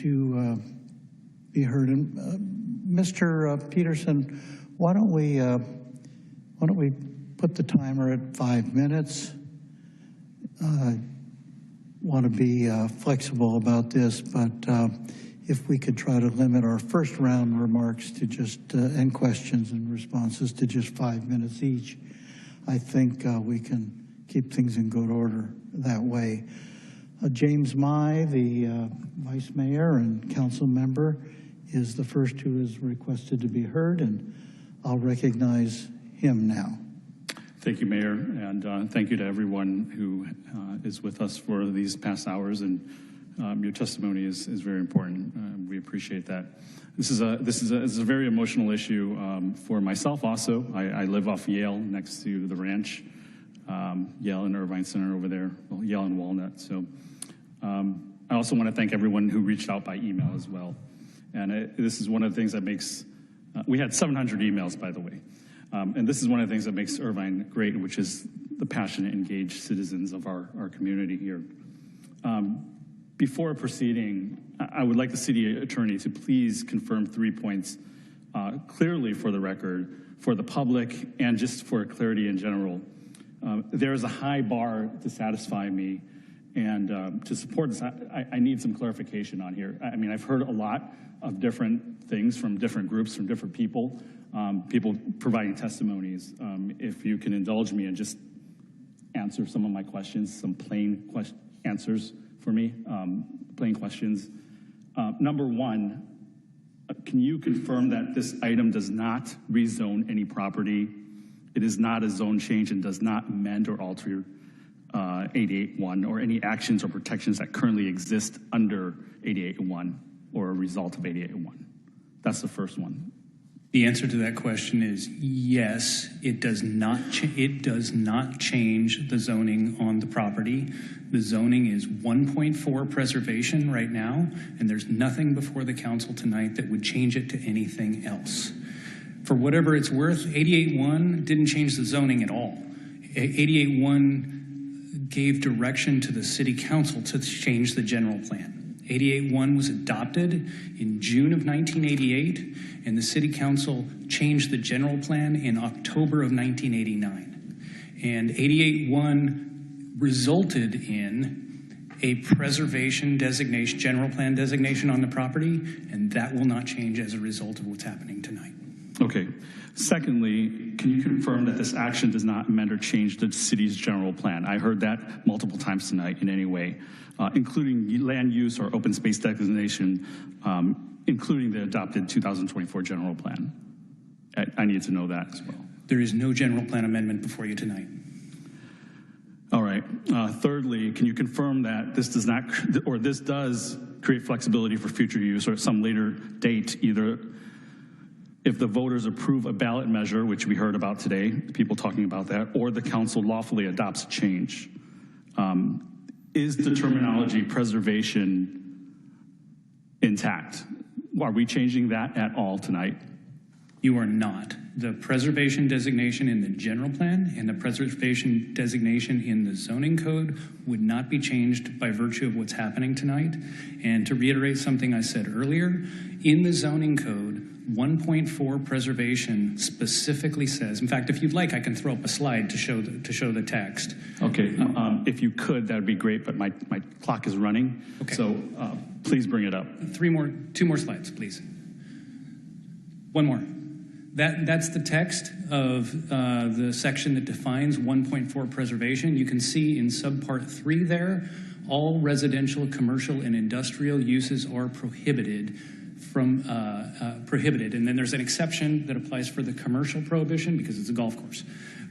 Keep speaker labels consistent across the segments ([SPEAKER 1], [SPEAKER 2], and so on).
[SPEAKER 1] to be heard. And Mr. Peterson, why don't we put the timer at 5 minutes? Want to be flexible about this, but if we could try to limit our first round remarks to just and questions and responses to just 5 minutes each, I think we can keep things in good order that way. James Mai, the Vice Mayor and Council Member, is the first who is requested to be heard, and I'll recognize him now.
[SPEAKER 2] Thank you, Mayor, and thank you to everyone who is with us for these past hours. And your testimony is very important. We appreciate that. This is a very emotional issue for myself. Also, I live off Yale, next to the ranch, Yale and Irvine Center over there, well, Yale and Walnut. So I also want to thank everyone who reached out by email as well. And this is one of the things that makes. We had 700 emails, by the way. And this is one of the things that makes Irvine great, which is the passionate, engaged citizens of our community here. Before proceeding, I would like the city attorney to please confirm 3 points clearly for the record, for the public, and just for clarity in general. There is a high bar to satisfy me, and to support this, I need some clarification on here. I mean, I've heard a lot of different things from different groups, from different people. People providing testimonies. If you can indulge me and just answer some of my questions, some plain answers for me, plain questions. Number one, can you confirm that this item does not rezone any property? It is not a zone change and does not amend or alter 88.1 or any actions or protections that currently exist under 88.1 or a result of 88.1? That's the first one.
[SPEAKER 3] The answer to that question is yes. It does not. It does not change the zoning on the property. The zoning is 1.4 preservation right now, and there's nothing before the council tonight that would change it to anything else. For whatever it's worth, 88.1 didn't change the zoning at all. 88.1 gave direction to the city council to change the general plan. 88.1 was adopted in June of 1988, and the city council changed the general plan in October of 1989. And 88.1 resulted in a preservation designation, general plan designation on the property, and that will not change as a result of what's happening tonight.
[SPEAKER 2] Okay. Secondly, can you confirm that this action does not amend or change the city's general plan? I heard that multiple times tonight in any way, including land use or open space designation, including the adopted 2024 general plan. I need to know that as well.
[SPEAKER 3] There is no general plan amendment before you tonight.
[SPEAKER 2] All right. Thirdly, can you confirm that this does not, or this does create flexibility for future use or at some later date, either if the voters approve a ballot measure, which we heard about today, people talking about that, or the council lawfully adopts a change? Is the terminology preservation intact? Are we changing that at all tonight?
[SPEAKER 3] You are not. The preservation designation in the general plan and the preservation designation in the zoning code would not be changed by virtue of what's happening tonight. And to reiterate something I said earlier, in the zoning code, 1.4 preservation specifically says, in fact, if you'd like, I can throw up a slide to show the text.
[SPEAKER 2] Okay, if you could, that'd be great, but my clock is running. Okay. So please bring it up.
[SPEAKER 3] Two more slides, please. One more. That's the text of the section that defines 1.4 preservation. You can see in subpart 3 there, all residential, commercial, and industrial uses are prohibited from prohibited. And then there's an exception that applies for the commercial prohibition because it's a golf course.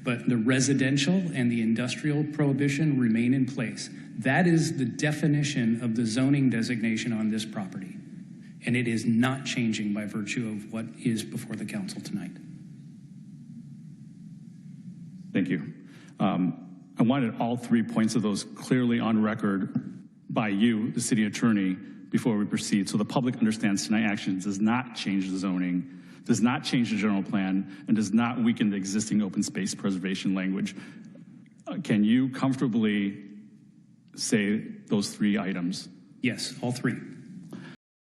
[SPEAKER 3] But the residential and the industrial prohibition remain in place. That is the definition of the zoning designation on this property. And it is not changing by virtue of what is before the council tonight.
[SPEAKER 2] Thank you. I wanted all 3 points of those clearly on record by you, the city attorney, before we proceed, so the public understands tonight action does not change the zoning, does not change the general plan, and does not weaken the existing open space preservation language. Can you comfortably say those 3 items?
[SPEAKER 3] Yes, all 3.